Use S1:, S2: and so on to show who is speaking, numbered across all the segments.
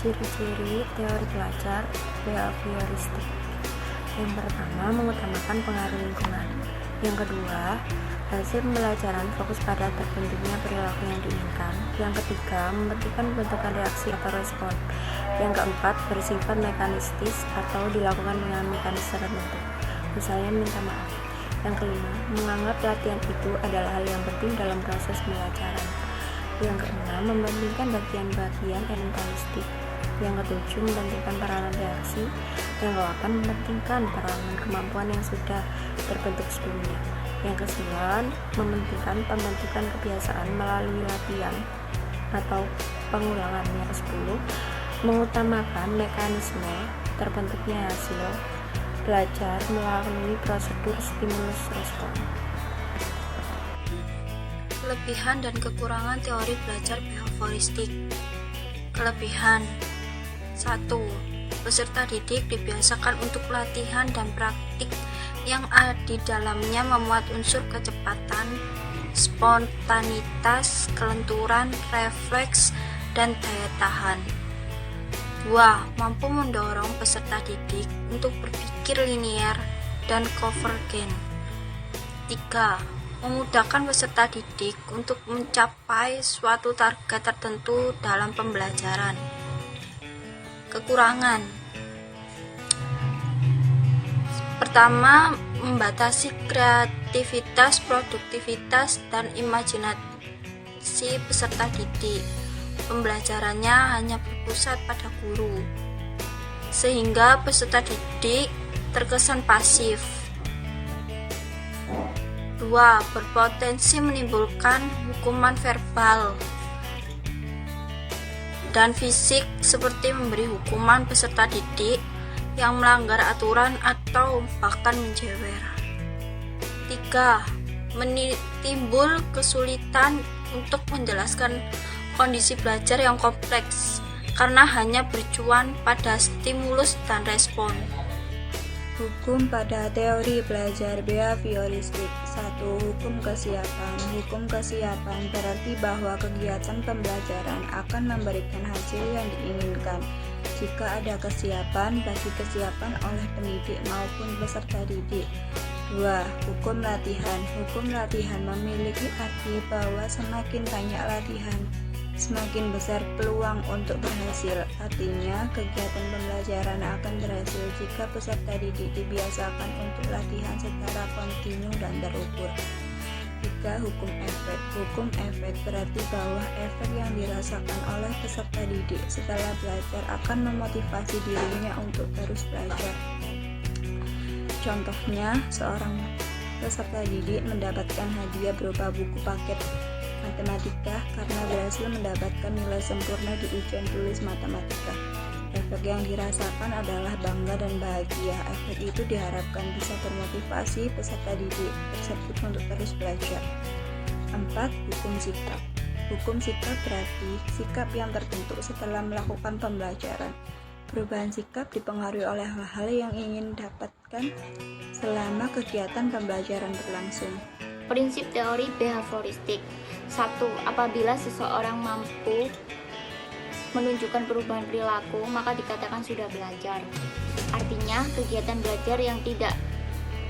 S1: Ciri-ciri teori belajar behavioristik. Yang pertama, mengutamakan pengaruh lingkungan. Yang kedua, hasil pembelajaran fokus pada terbentuknya perilaku yang diinginkan. Yang ketiga, mementingkan bentukan reaksi atau respon. Yang keempat, bersifat mekanistis atau dilakukan dengan mekanisme tertentu, misalnya minta maaf. Yang kelima, menganggap latihan itu adalah hal yang penting dalam proses pembelajaran. Yang keenam, mementingkan bagian-bagian elementalistik. Yang ketujuh, mementingkan peranan reaksi. Yang ke-8, mementingkan peranan kemampuan yang sudah terbentuk sebelumnya. Yang ke-9, mementingkan pembentukan kebiasaan melalui latihan atau pengulangan. Yang ke-10, mengutamakan mekanisme terbentuknya hasil belajar melalui prosedur stimulus respon.
S2: Kelebihan dan kekurangan teori belajar behavioristik. Kelebihan 1. Peserta didik dibiasakan untuk latihan dan praktik yang di dalamnya memuat unsur kecepatan, spontanitas, kelenturan, refleks, dan daya tahan. 2. Mampu mendorong peserta didik untuk berpikir linier dan konvergen. 3. Memudahkan peserta didik untuk mencapai suatu target tertentu dalam pembelajaran. Kekurangan. Pertama, membatasi kreativitas, produktivitas, dan imajinasi peserta didik. Pembelajarannya hanya berpusat pada guru, sehingga peserta didik terkesan pasif. 2. Berpotensi menimbulkan hukuman verbal dan fisik seperti memberi hukuman peserta didik yang melanggar aturan atau bahkan menjewer. 3. Timbul kesulitan untuk menjelaskan kondisi belajar yang kompleks karena hanya bercuan pada stimulus dan respon.
S3: Hukum pada teori belajar behavioristik. 1. Hukum kesiapan. Hukum kesiapan berarti bahwa kegiatan pembelajaran akan memberikan hasil yang diinginkan jika ada kesiapan, bagi kesiapan oleh pendidik maupun peserta didik. 2. Hukum latihan. Hukum latihan memiliki arti bahwa semakin banyak latihan, semakin besar peluang untuk berhasil. Artinya, kegiatan pembelajaran akan berhasil jika peserta didik dibiasakan untuk latihan secara kontinu dan terukur. 3. Hukum efek. Hukum efek berarti bahwa efek yang dirasakan oleh peserta didik setelah belajar akan memotivasi dirinya untuk terus belajar. Contohnya, seorang peserta didik mendapatkan hadiah berupa buku paket matematika karena berhasil mendapatkan nilai sempurna di ujian tulis matematika. Efek yang dirasakan adalah bangga dan bahagia. Efek itu diharapkan bisa bermotivasi peserta didik tersebut untuk terus belajar. 4. Hukum sikap. Hukum sikap berarti sikap yang terbentuk setelah melakukan pembelajaran. Perubahan sikap dipengaruhi oleh hal-hal yang ingin dapatkan selama kegiatan pembelajaran berlangsung.
S4: Prinsip teori behavioristik. 1. Apabila seseorang mampu menunjukkan perubahan perilaku, maka dikatakan sudah belajar. Artinya, kegiatan belajar yang tidak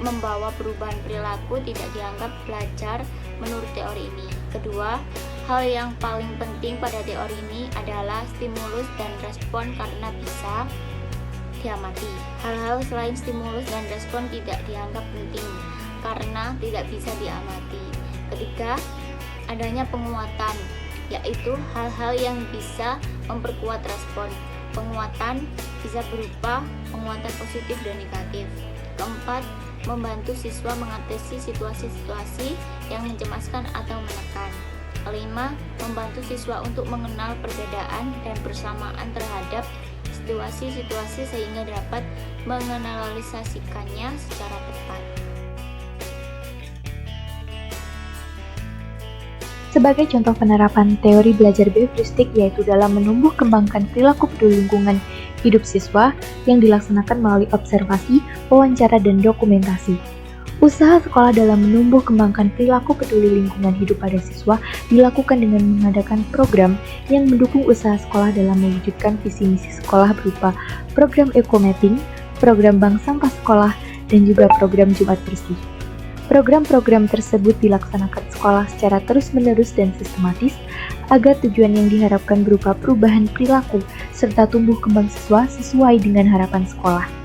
S4: membawa perubahan perilaku tidak dianggap belajar menurut teori ini. Kedua, hal yang paling penting pada teori ini adalah stimulus dan respon karena bisa diamati. Hal-hal selain stimulus dan respon tidak dianggap penting karena tidak bisa diamati. Ketiga, adanya penguatan, yaitu hal-hal yang bisa memperkuat respon. Penguatan bisa berupa penguatan positif dan negatif. Keempat, membantu siswa mengatasi situasi-situasi yang mencemaskan atau menekan. Kelima, membantu siswa untuk mengenal perbedaan dan persamaan terhadap situasi-situasi sehingga dapat menganalisasikannya secara tepat.
S5: Sebagai contoh penerapan teori belajar behavioristik yaitu dalam menumbuh kembangkan perilaku peduli lingkungan hidup siswa yang dilaksanakan melalui observasi, wawancara, dan dokumentasi. Usaha sekolah dalam menumbuh kembangkan perilaku peduli lingkungan hidup pada siswa dilakukan dengan mengadakan program yang mendukung usaha sekolah dalam mewujudkan visi misi sekolah berupa program eco-mapping, program bank sampah sekolah, dan juga program Jumat Bersih. Program-program tersebut dilaksanakan sekolah secara terus-menerus dan sistematis agar tujuan yang diharapkan berupa perubahan perilaku serta tumbuh kembang siswa sesuai dengan harapan sekolah.